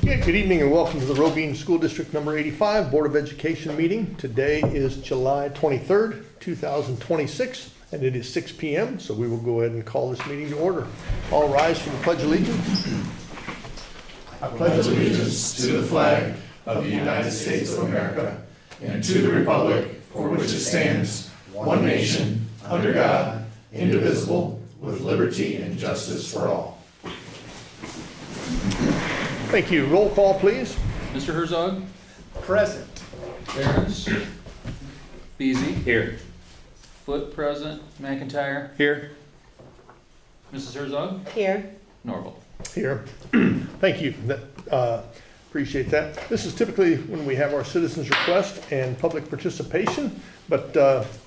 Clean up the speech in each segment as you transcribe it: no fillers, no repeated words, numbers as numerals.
Yeah, good evening and welcome to the Robine School District number 85 Board of Education meeting. Today is July 23rd, 2026, and it is 6 p.m., so we will go ahead and call this meeting to order. All rise for the Pledge of Allegiance. I pledge allegiance to the flag of the United States of America and to the republic for which it stands, one nation, under God, indivisible, with liberty and justice for all. Thank you. Roll call, please. Mr. Herzog? Present. Behrens? Beasy? Here. Foot present. McIntyre? Here. Mrs. Herzog? Here. Norval? Here. Thank you. Appreciate that. This is typically when we have our citizens' request and public participation, but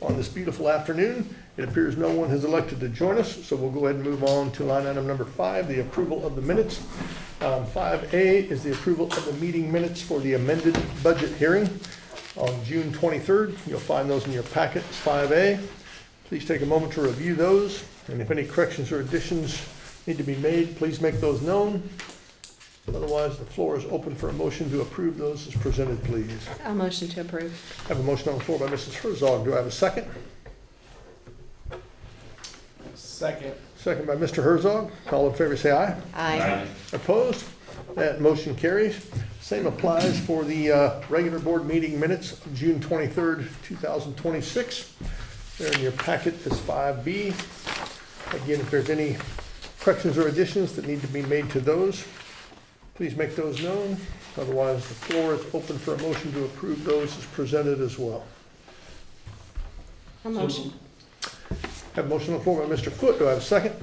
on this beautiful afternoon, it appears no one has elected to join us, so we'll go ahead and move on to line item number 5, the approval of the minutes. 5A is the approval of the meeting minutes for the amended budget hearing on June 23rd. You'll find those in your packet. It's 5A. Please take a moment to review those, and if any corrections or additions need to be made, please make those known. Otherwise, the floor is open for a motion to approve those as presented, please. I'll motion to approve. I have a motion on the floor by Mrs. Herzog. Do I have a second? Second. Second by Mr. Herzog. All in favor say aye. Aye. Opposed? That motion carries. Same applies for the regular board meeting minutes of June 23rd, 2026. There in your packet is 5B. Again, if there's any corrections or additions that need to be made to those, please make those known. Otherwise, the floor is open for a motion to approve those as presented as well. I'll motion. I have a motion on the floor by Mr. Foote. Do I have a second?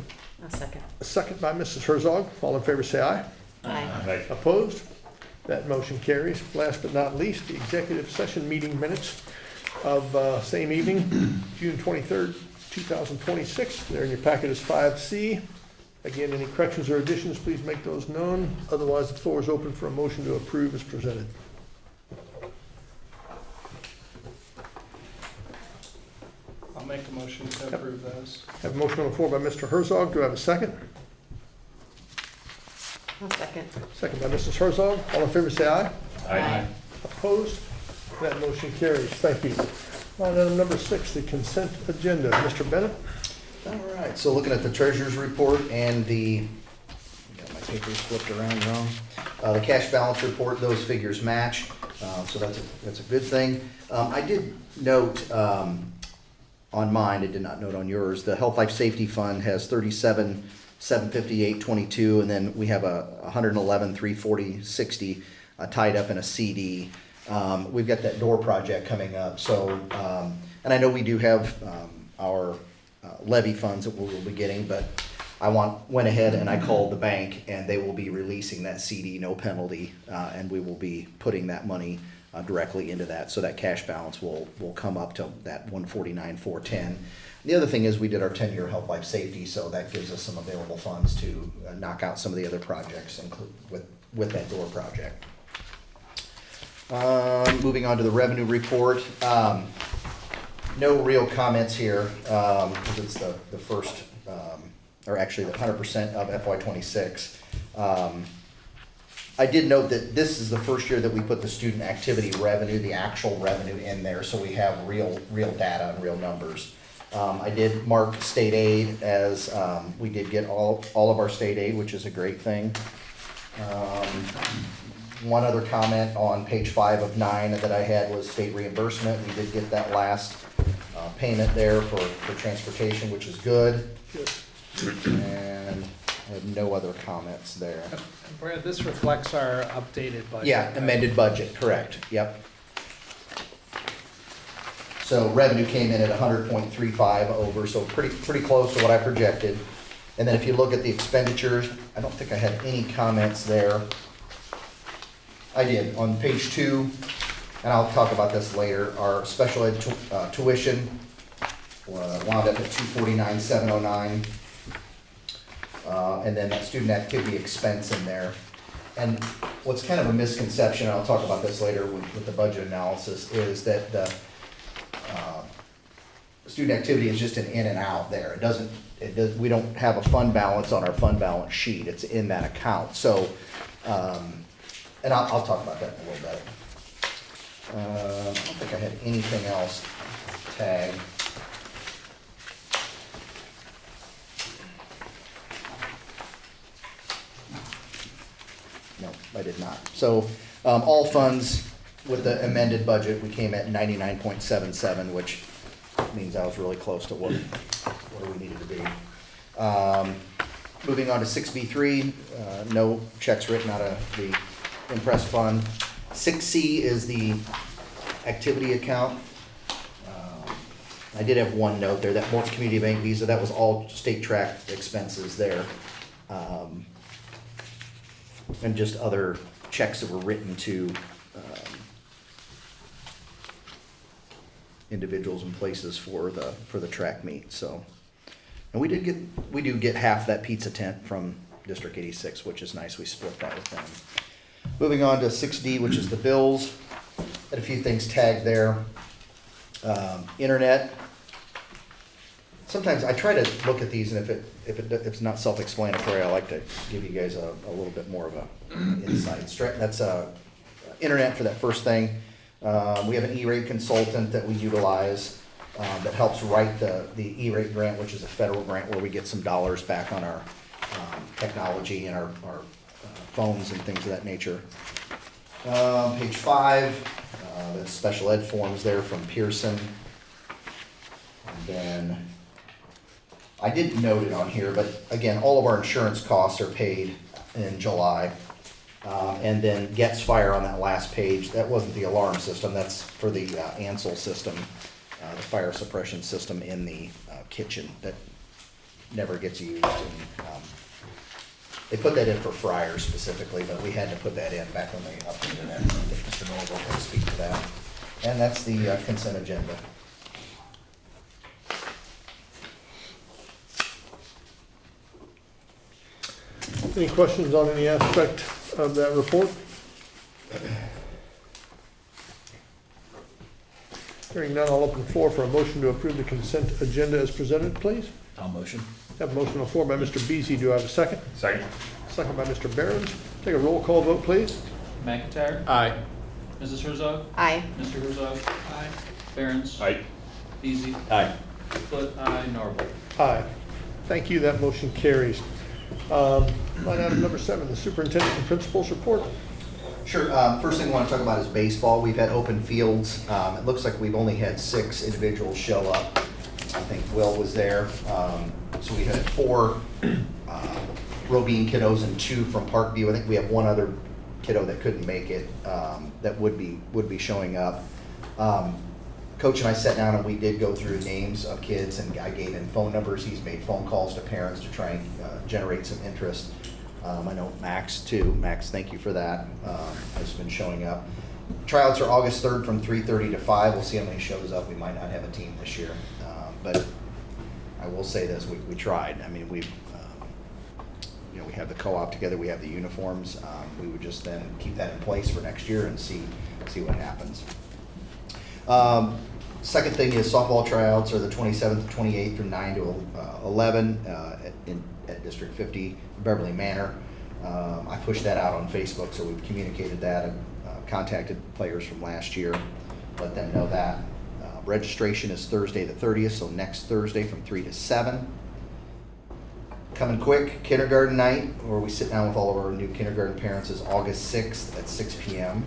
I'll second. A second by Mrs. Herzog. All in favor say aye. Aye. Opposed? That motion carries. Last but not least, the executive session meeting minutes of same evening, June 23rd, 2026. There in your packet is 5C. Again, any corrections or additions, please make those known. Otherwise, the floor is open for a motion to approve as presented. I'll make a motion to approve those. I have a motion on the floor by Mr. Herzog. Do I have a second? I'll second. Second by Mrs. Herzog. All in favor say aye. Aye. Opposed? That motion carries. Thank you. Line item number 6, the consent agenda. Mr. Bennett? All right, so looking at the treasurer's report and got my papers flipped around wrong. The cash balance report, those figures match, so that's a good thing. I did note on mine, I did not note on yours, the Health Life Safety Fund has 37,758.22, and then we have a 111,340.60 tied up in a CD. We've got that door project coming up, so and I know we do have our levy funds that we will be getting, but I went ahead and I called the bank, and they will be releasing that CD, no penalty, and we will be putting that money directly into that, so that cash balance will come up to that 149,410. The other thing is we did our 10-year Health Life Safety, so that gives us some available funds to knock out some of the other projects, include with that door project. Moving on to the revenue report. No real comments here, because it's the first, or actually the 100% of FY26. I did note that this is the first year that we put the student activity revenue, the actual revenue in there, so we have real data and real numbers. I did mark state aid as we did get all of our state aid, which is a great thing. One other comment on page 5 of 9 that I had was state reimbursement. We did get that last payment there for transportation, which is good. And I have no other comments there. Brad, this reflects our updated budget. Yeah, amended budget, correct, yep. So revenue came in at 100.35 over, so pretty close to what I projected. And then if you look at the expenditures, I don't think I had any comments there. I did, on page 2, and I'll talk about this later, our special ed tuition wound up at $249,709. And then that student activity expense in there. And what's kind of a misconception, and I'll talk about this later with the budget analysis, is that the student activity is just an in and out there. We don't have a fund balance on our fund balance sheet. It's in that account. So And I'll talk about that in a little bit. I don't think I had anything else tagged. No, I did not. So, all funds with the amended budget, we came at 99.77, which means I was really close to what we needed to be. Moving on to 6B3, no checks written out of the Impress Fund. 6C is the activity account. I did have one note there, that Morton Community Bank Visa, that was all state track expenses there. And just other checks that were written to individuals and places for the track meet, so. And we do get half that pizza tent from District 86, which is nice, we split that with them. Moving on to 6D, which is the bills, had a few things tagged there. Internet. Sometimes I try to look at these, and if it's not self-explanatory, I like to give you guys a little bit more of a insight. That's internet for that first thing. We have an E-rate consultant that we utilize that helps write the E-rate grant, which is a federal grant where we get some dollars back on our technology and our phones and things of that nature. Page 5, that's special ed forms there from Pearson. And then, I didn't note it on here, but again, all of our insurance costs are paid in July. And then Gets Fire on that last page, that wasn't the alarm system, that's for the Ansel system, the fire suppression system in the kitchen that never gets used. And, they put that in for Friars specifically, but we had to put that in back when they updated that. I think Mr. Noel will speak to that. And that's the consent agenda. Any questions on any aspect of that report? Hearing none, I'll open the floor for a motion to approve the consent agenda as presented, please. I'll motion. Have a motion on the floor by Mr. Beasy. Do I have a second? Second. Second by Mr. Behrens. Take a roll call vote, please. McIntyre? Aye. Mrs. Herzog? Aye. Mr. Herzog? Aye. Barron's? Aye. Beasy? Aye. Foot, aye. Norwood? Aye. Thank you. That motion carries. Line item number 7, the superintendent and principal's report. Sure. First thing I want to talk about is baseball. We've had open fields. It looks like we've only had 6 individuals show up. I think Will was there. So we had 4 Robine kiddos and 2 from Parkview. I think we have 1 other kiddo that couldn't make it that would be showing up. Coach and I sat down and we did go through names of kids, and I gave him phone numbers. He's made phone calls to parents to try and generate some interest. I know Max too. Max, thank you for that. Has been showing up. Tryouts are August 3rd from 3:30 to 5. We'll see how many shows up. We might not have a team this year, but I will say this: we tried. I mean, we have the co-op together. We have the uniforms. We would just then keep that in place for next year and see what happens. Second thing is softball tryouts are the 27th to 28th from 9 to 11 at District 50 Beverly Manor. I pushed that out on Facebook, so we've communicated that and contacted players from last year, let them know that. Registration is Thursday the 30th, so next Thursday from 3 to 7. Coming quick, kindergarten night, where we sit down with all of our new kindergarten parents, is August 6th at 6 p.m.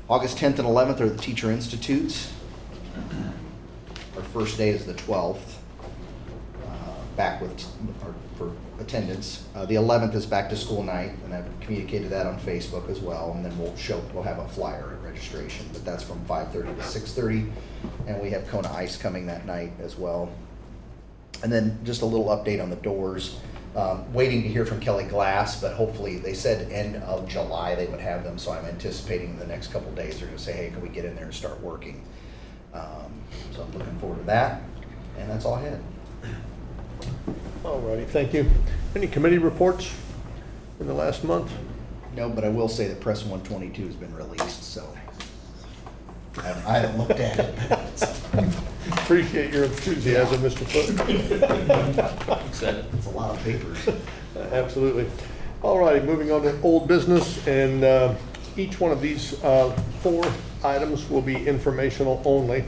August 10th and 11th are the Teacher Institutes. Our first day is the 12th, back for attendance. The 11th is back to school night, and I've communicated that on Facebook as well, and then we'll have a flyer at registration, but that's from 5:30 to 6:30, and we have Kona Ice coming that night as well. And then just a little update on the doors. Waiting to hear from Kelly Glass, but hopefully they said end of July they would have them, so I'm anticipating in the next couple of days they're going to say, hey, can we get in there and start working? So I'm looking forward to that, and that's all I had. All righty, thank you. Any committee reports in the last month? No, but I will say that Press 122 has been released, so I haven't looked at it. Appreciate your enthusiasm, Mr. Foote. Excited. It's a lot of papers. Absolutely. All righty, moving on to old business, and each one of these 4 items will be informational only.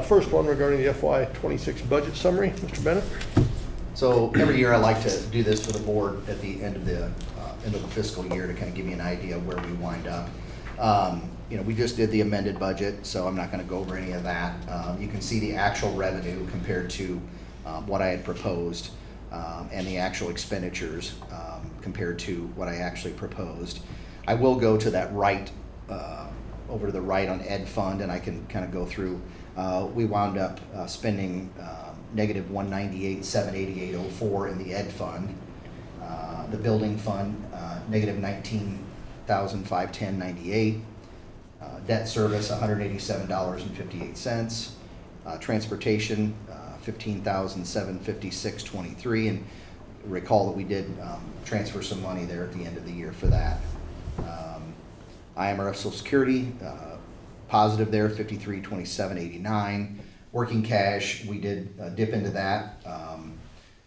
First one regarding the FY '26 budget summary, Mr. Bennett. So every year I like to do this for the board at the end of the fiscal year to kind of give you an idea of where we wind up. We just did the amended budget, so I'm not going to go over any of that. You can see the actual revenue compared to what I had proposed, and the actual expenditures compared to what I actually proposed. I will go to that right, over to the right on Ed Fund, and I can kind of go through. We wound up spending negative $198,788.04 in the Ed Fund. The Building Fund, negative $19,510.98. Debt service, $187.58. Transportation, $15,756.23. And recall that we did transfer some money there at the end of the year for that. IMRF Social Security, positive there, $53.27.89. Working cash, we did dip into that,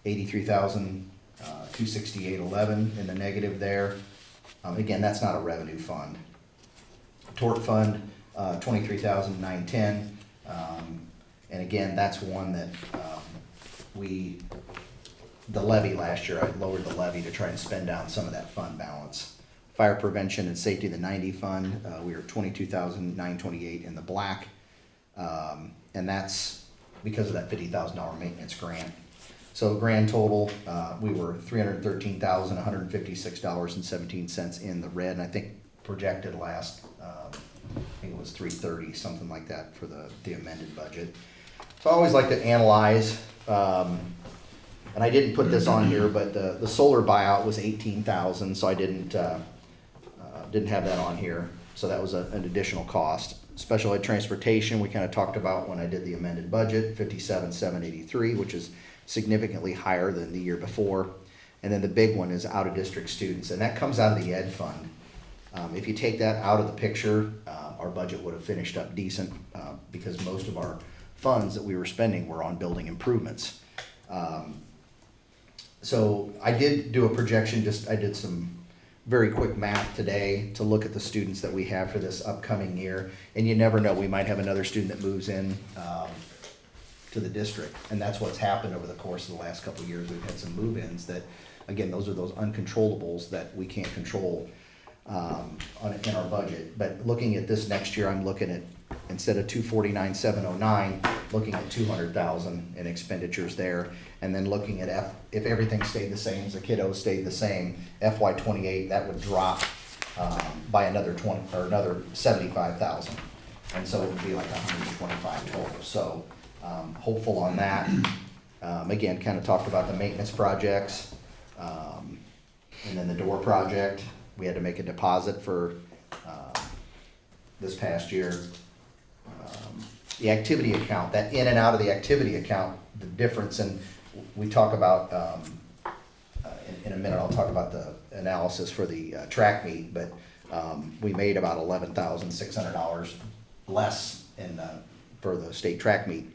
$83,268.11 in the negative there. Again, that's not a revenue fund. Tort fund, $23,910. And again, that's one that the levy last year, I lowered the levy to try and spend down some of that fund balance. Fire prevention and safety, the 90 fund, we were $22,928 in the black. And that's because of that $50,000 maintenance grant. So grand total, we were $313,156.17 in the red, and I think projected last, I think it was $330, something like that for the amended budget. So I always like to analyze, and I didn't put this on here, but the solar buyout was $18,000, so I didn't have that on here. So that was an additional cost. Special ed transportation, we kind of talked about when I did the amended budget, $57,783, which is significantly higher than the year before. And then the big one is out-of-district students, and that comes out of the Ed Fund. If you take that out of the picture, our budget would have finished up decent because most of our funds that we were spending were on building improvements. So I did do a projection, I did some very quick math today to look at the students that we have for this upcoming year. And you never know, we might have another student that moves in to the district. And that's what's happened over the course of the last couple of years. We've had some move-ins that, again, those are those uncontrollables that we can't control in our budget. But looking at this next year, I'm looking at, instead of $249,709, looking at $200,000 in expenditures there. And then looking at if everything stayed the same, as the kiddos stayed the same, FY '28, that would drop by another $75,000. And so it would be like $125 total. So hopeful on that. Again, kind of talked about the maintenance projects. And then the door project, we had to make a deposit for this past year. The activity account, that in and out of the activity account, the difference, and we talk about, in a minute, I'll talk about the analysis for the track meet, but we made about $11,600 less for the state track meet.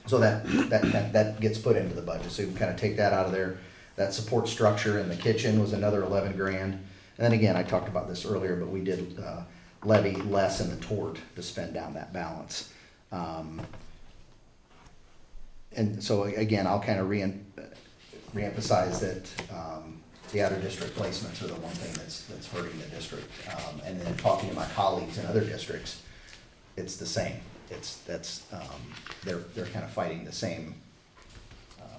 So that gets put into the budget, so you can kind of take that out of there. That support structure in the kitchen was another 11 grand. And then again, I talked about this earlier, but we did levy less in the tort to spend down that balance. And so again, I'll kind of reemphasize that the outer district placements are the one thing that's hurting the district. And then talking to my colleagues in other districts, it's the same. They're kind of fighting the same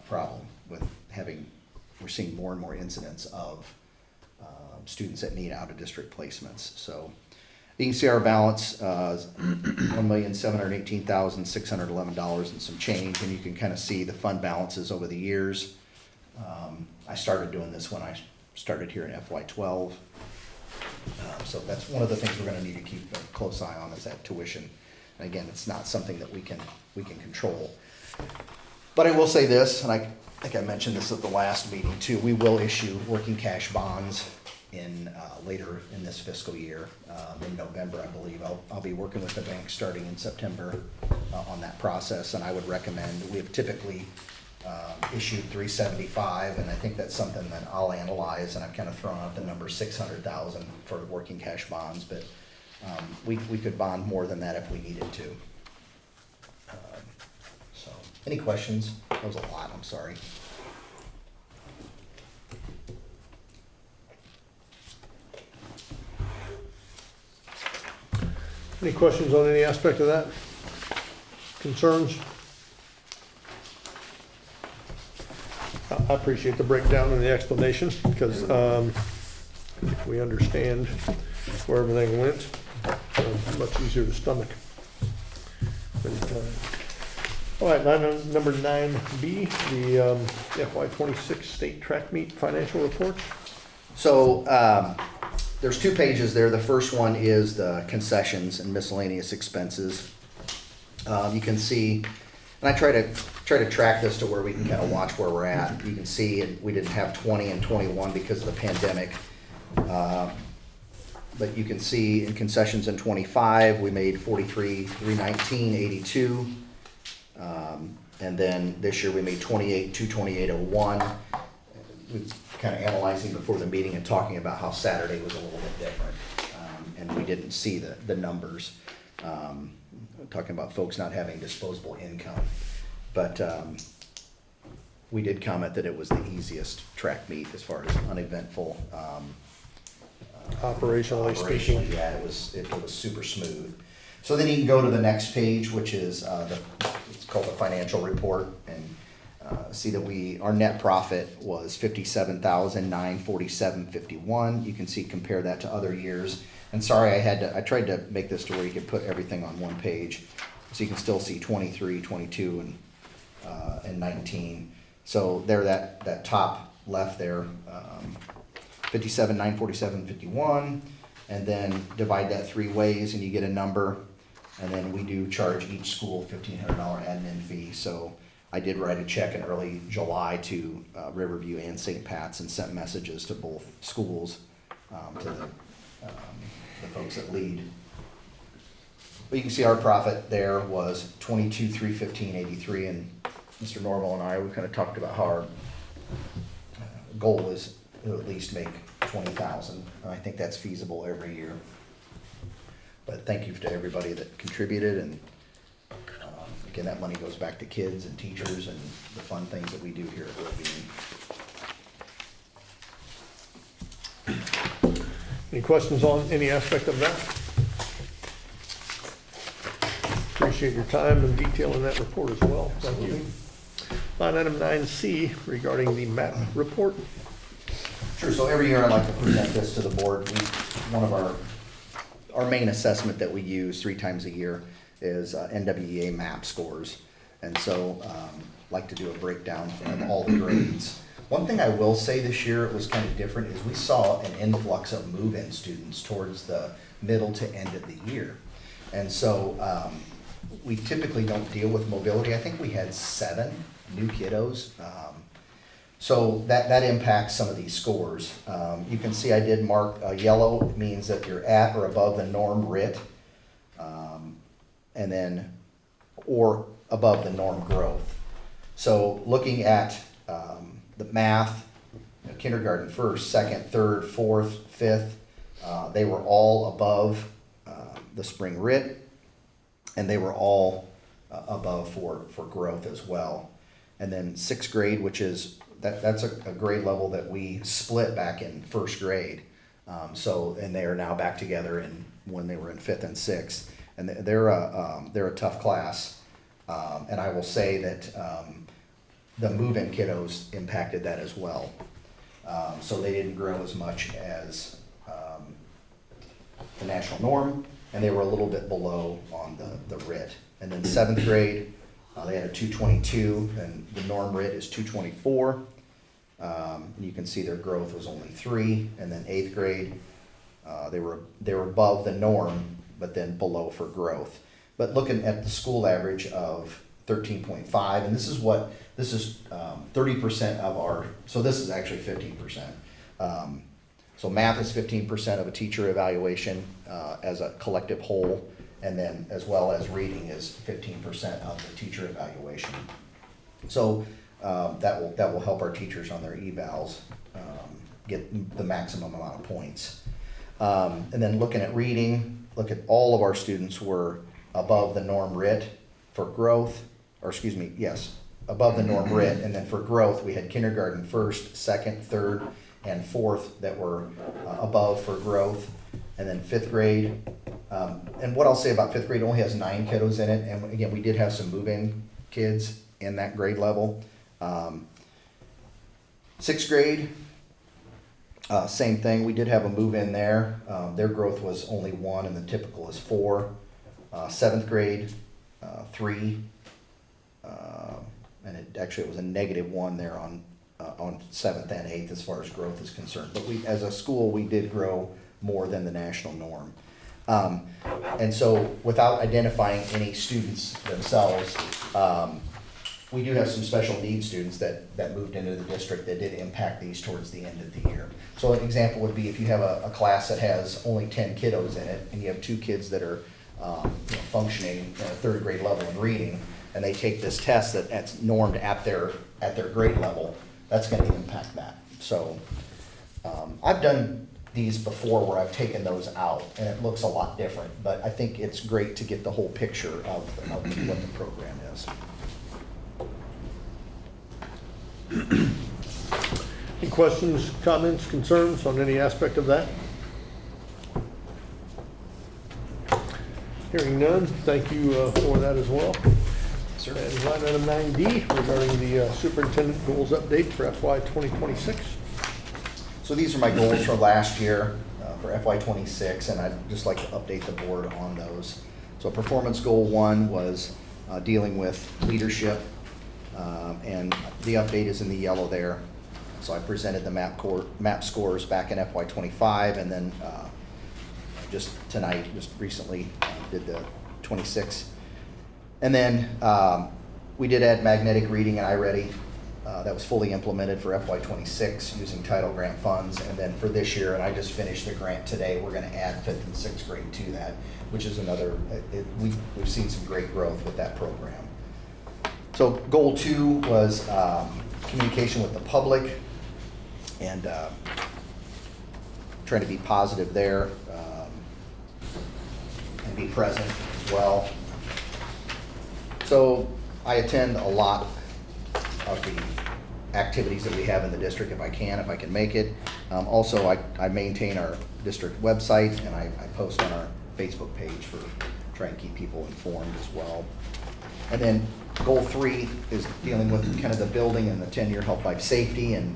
problem with we're seeing more and more incidents of students that need out of district placements. So you can see our balance, $1,718,611 and some change, and you can kind of see the fund balances over the years. I started doing this when I started here in FY '12. So that's one of the things we're going to need to keep a close eye on is that tuition. And again, it's not something that we can control. But I will say this, and I think I mentioned this at the last meeting too, we will issue working cash bonds later in this fiscal year, in November, I believe. I'll be working with the bank starting in September on that process, and I would recommend, we have typically issued 375, and I think that's something that I'll analyze, and I've kind of thrown out the number 600,000 for working cash bonds, but we could bond more than that if we needed to. So, any questions? That was a lot, I'm sorry. Any questions on any aspect of that? Concerns? I appreciate the breakdown and the explanation, because if we understand where everything went, it's much easier to stomach. But, all right, number 9B, the FY '26 state track meet financial report. So, there's 2 pages there. The first one is the concessions and miscellaneous expenses. You can see, and I try to track this to where we can kind of watch where we're at. You can see we didn't have 20 and 21 because of the pandemic. But you can see in concessions in 25, we made 43,319.82. And then this year we made 28,228.01. We were kind of analyzing before the meeting and talking about how Saturday was a little bit different. And we didn't see the numbers. Talking about folks not having disposable income. But we did comment that it was the easiest track meet as far as uneventful. Operationally speaking. Yeah, it was super smooth. So then you can go to the next page, which is it's called the financial report, and see that our net profit was $57,947.51. You can see, compare that to other years. And sorry, I tried to make this to where you could put everything on one page, so you can still see 23, 22, and 19. So there, that top left there, 57,947.51, and then divide that 3 ways and you get a number. And then we do charge each school $1,500 admin fee. So I did write a check in early July to Riverview and St. Pat's and sent messages to both schools, to the folks that lead. But you can see our profit there was $22,315.83, and Mr. Normal and I, we kind of talked about how our goal is to at least make $20,000. I think that's feasible every year. But thank you to everybody that contributed, and again, that money goes back to kids and teachers and the fun things that we do here at Ravine. Any questions on any aspect of that? Appreciate your time and detail in that report as well. Thank you. Line item 9C regarding the MAP report. Sure, so every year I like to present this to the board. One of our main assessment that we use 3 times a year is NWEA MAP scores. And so like to do a breakdown of all the grades. One thing I will say this year, it was kind of different, is we saw an influx of move-in students towards the middle to end of the year. And so we typically don't deal with mobility. I think we had 7 new kiddos. So that impacts some of these scores. You can see I did mark yellow. It means that you're at or above the norm RIT, and then or above the norm growth. So looking at the math, kindergarten, first, second, third, fourth, fifth, they were all above the spring RIT, and they were all above for growth as well. And then 6th grade, which is that's a grade level that we split back in 1st grade. And they are now back together when they were in 5th and 6th, and they're a tough class. And I will say that the move-in kiddos impacted that as well. So they didn't grow as much as the national norm, and they were a little bit below on the RIT. And then 7th grade, they had a 222, and the norm RIT is 224. And you can see their growth was only 3. And then 8th grade, they were above the norm, but then below for growth. But looking at the school average of 13.5, and this is 30% of our. So this is actually 15%. So math is 15% of a teacher evaluation as a collective whole, and then as well as reading is 15% of the teacher evaluation. So that will help our teachers on their evals get the maximum amount of points. And then looking at reading, look at all of our students were above the norm writ for growth, or excuse me, yes, above the norm writ. And then for growth, we had kindergarten first, second, third, and fourth that were above for growth. And then fifth grade, and what I'll say about fifth grade, only has 9 kiddos in it. And again, we did have some move-in kids in that grade level. Sixth grade, same thing. We did have a move-in there. Their growth was only 1 and the typical is 4. Seventh grade, 3. And it was a -1 there on 7th and 8th as far as growth is concerned. But we, as a school, we did grow more than the national norm. And so without identifying any students themselves, we do have some special needs students that moved into the district that did impact these towards the end of the year. So an example would be if you have a class that has only 10 kiddos in it, and you have 2 kids that are functioning at a 3rd grade level in reading, and they take this test that's normed at their grade level, that's gonna impact that. So I've done these before where I've taken those out, and it looks a lot different, but I think it's great to get the whole picture of what the program is. Any questions, comments, concerns on any aspect of that? Hearing none, thank you for that as well. Sir. And line item 9D regarding the superintendent goals update for FY 2026. So these are my goals from last year for FY '26, and I'd just like to update the board on those. So performance goal 1 was dealing with leadership, and the update is in the yellow there. So I presented the MAP scores back in FY '25, and then just recently did the 26. And then we did add magnetic reading and iReady. That was fully implemented for FY '26 using title grant funds. And then for this year, and I just finished the grant today, we're going to add 5th and 6th grade to that, which is another, we've seen some great growth with that program. So goal 2 was communication with the public and trying to be positive there and be present as well. So I attend a lot of the activities that we have in the district if I can make it. Also, I maintain our district website, and I post on our Facebook page for trying to keep people informed as well. And then goal 3 is dealing with kind of the building and the 10-year health life safety, and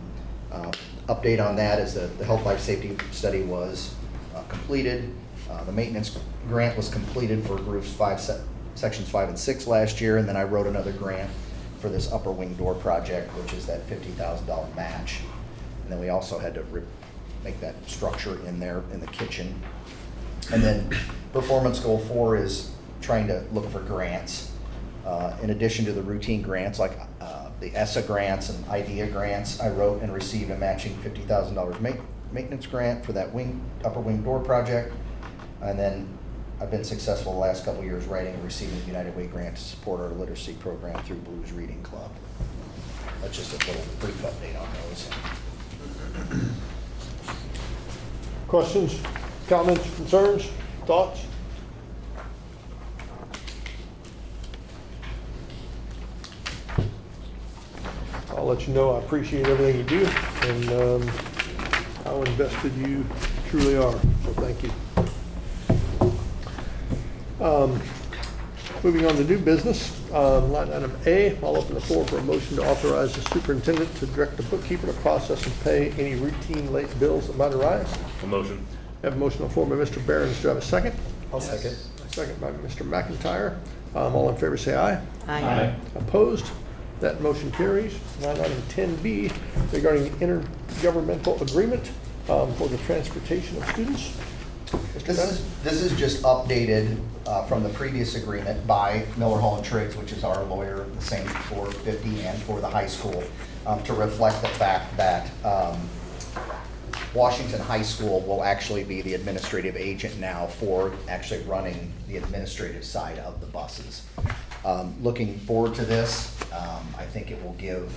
update on that is that the health life safety study was completed. The maintenance grant was completed for groups sections 5 and 6 last year, and then I wrote another grant for this upper wing door project, which is that $50,000 match. And then we also had to make that structure in there in the kitchen. And then performance goal 4 is trying to look for grants. In addition to the routine grants like the ESSA grants and IDEA grants, I wrote and received a matching $50,000 maintenance grant for that upper wing door project. And then I've been successful the last couple of years writing and receiving a United Way grant to support our literacy program through Blues Reading Club. That's just a little brief update on those. Questions, comments, concerns, thoughts? I'll let you know I appreciate everything you do and how invested you truly are, so thank you. Moving on to new business, line item A, I'll open the floor for a motion to authorize the superintendent to direct the bookkeeper to process and pay any routine late bills that might arise. A motion. I have a motion on the floor by Mr. Behrens. Do I have a second? I'll second. Second by Mr. McIntyre. All in favor say aye. Aye. Opposed? That motion carries. Line item 10B regarding the intergovernmental agreement for the transportation of students. Mr. Bennett? This is just updated from the previous agreement by Miller Hall and Triggs, which is our lawyer, the same for 50 and for the high school, to reflect the fact that Washington High School will actually be the administrative agent now for actually running the administrative side of the buses. Looking forward to this, I think it will give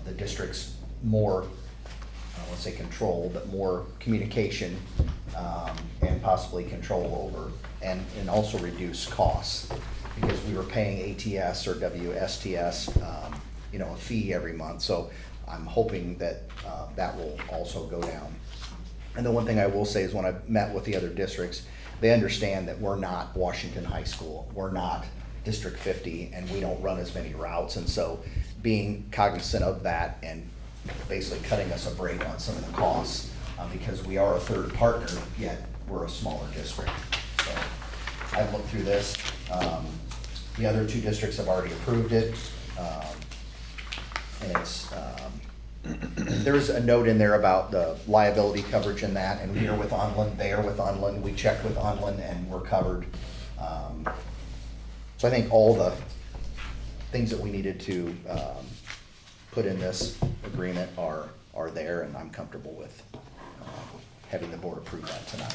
the district's more, I don't want to say control, but more communication, and possibly control over, and also reduce costs. Because we were paying ATS or WSTS, a fee every month. So I'm hoping that that will also go down. And the one thing I will say is when I've met with the other districts, they understand that we're not Washington High School. We're not District 50, and we don't run as many routes. And so being cognizant of that and basically cutting us a break on some of the costs, because we are a third partner, yet we're a smaller district. So I've looked through this. The other two districts have already approved it. And it's, there's a note in there about the liability coverage in that, and we are with Onland, they are with Onland, we checked with Onland, and we're covered. So I think all the things that we needed to put in this agreement are there, and I'm comfortable with having the board approve that tonight.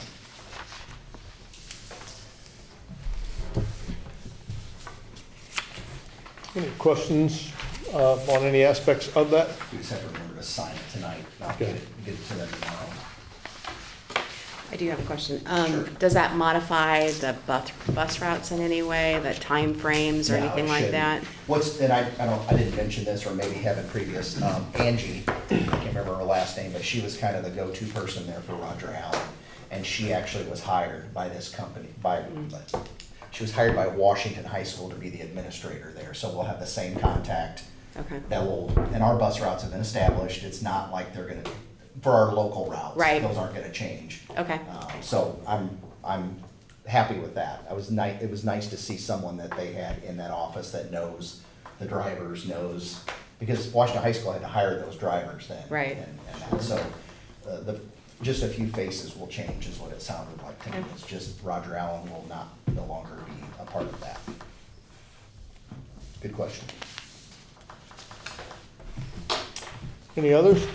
Any questions on any aspects of that? We just have to remember to sign it tonight, not Okay. get it to them tomorrow. I do have a question. Sure. Does that modify the bus routes in any way, the time frames or No, anything it like shouldn't. that? And I didn't mention this, or maybe haven't previous, Angie, I can't remember her last name, but she was kind of the go-to person there for Roger Allen. And she actually was hired by this company, she was hired by Washington High School to be the administrator there, so we'll have the same contact. Okay. And our bus routes have been established, it's not like they're gonna, for our local routes. Right. Those aren't gonna change. Okay. So I'm happy with that. It was nice to see someone that they had in that office that knows the drivers, because Washington High School had to hire those drivers then. Right. And so, just a few faces will change is what it sounded like to me. Okay. It's just Roger Allen will no longer be a part of that. Good question. Any others?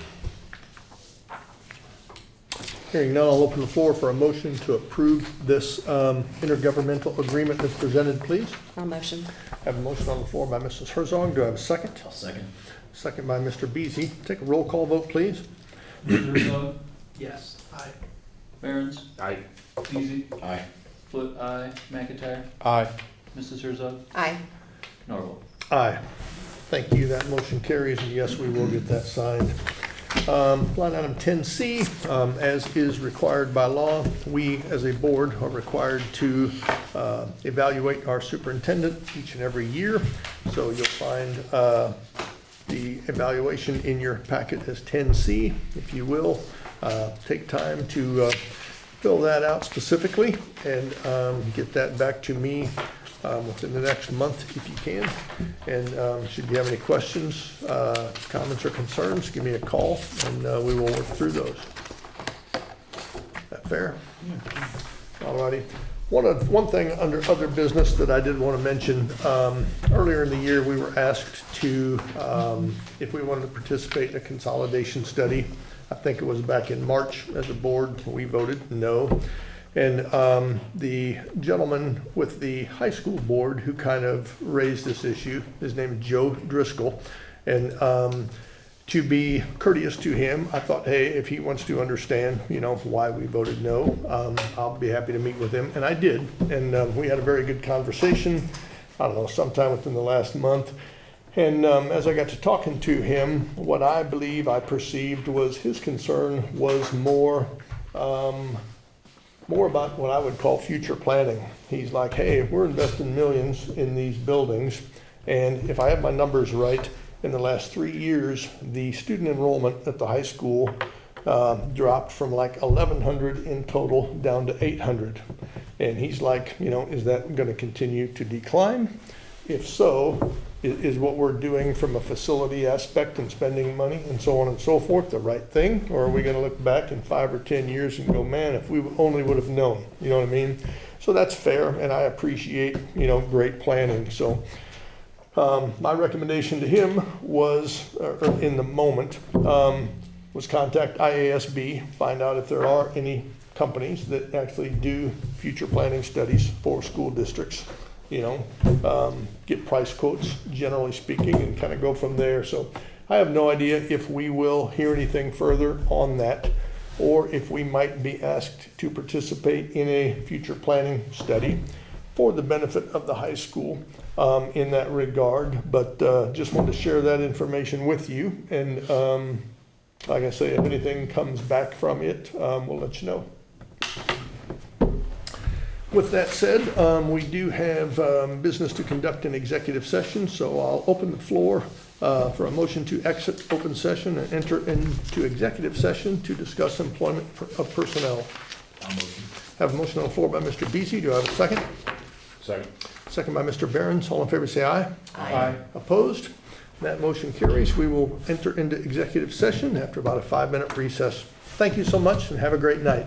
Hearing none, I'll open the floor for a motion to approve this intergovernmental agreement that's presented, please. I'll motion. Have a motion on the floor by Mrs. Herzog. Do I have a second? I'll second. Second by Mr. Beasy. Take a roll call vote, please. Mr. Herzog, Yes. Aye. Barron's, Aye. Peasy, Aye. Foote, aye. McIntyre, Aye. Mrs. Herzog, Aye. Norval. Aye. Thank you. That motion carries, and yes, we will get that signed. Line item 10C, as is required by law, we as a board are required to evaluate our superintendent each and every year. So you'll find the evaluation in your packet as 10C. If you will, take time to fill that out specifically and get that back to me within the next month if you can. And should you have any questions, comments, or concerns, give me a call and we will work through those. That fair? All righty. One thing under other business that I did want to mention, earlier in the year, we were asked to, if we wanted to participate in a consolidation study. I think it was back in March as a board, we voted no. And the gentleman with the high school board who kind of raised this issue, his name is Joe Driscoll. And to be courteous to him, I thought, hey, if he wants to understand, why we voted no, I'll be happy to meet with him. And I did. And we had a very good conversation, I don't know, sometime within the last month. And as I got to talking to him, what I believe I perceived was his concern was more about what I would call future planning. He's like, hey, we're investing millions in these buildings, and if I have my numbers right, in the last 3 years, the student enrollment at the high school dropped from like 1,100 in total down to 800. And he's like, is that going to continue to decline? If so, is what we're doing from a facility aspect and spending money and so on and so forth the right thing? Or are we going to look back in 5 or 10 years and go, man, if we only would have known, you know what I mean? So that's fair, and I appreciate, great planning. So my recommendation to him was, in the moment, was contact IASB, find out if there are any companies that actually do future planning studies for school districts. Get price quotes, generally speaking, and kind of go from there. So I have no idea if we will hear anything further on that, or if we might be asked to participate in a future planning study for the benefit of the high school in that regard. But just wanted to share that information with you. And like I say, if anything comes back from it, we'll let you know. With that said, we do have business to conduct in executive session, so I'll open the floor for a motion to exit open session and enter into executive session to discuss employment of personnel. Have a motion on the floor by Mr. Beasy. Do I have a second? Second. Second by Mr. Behrens. All in favor, say aye. Aye. Opposed? That motion carries. We will enter into executive session after about a 5-minute recess. Thank you so much and have a great night.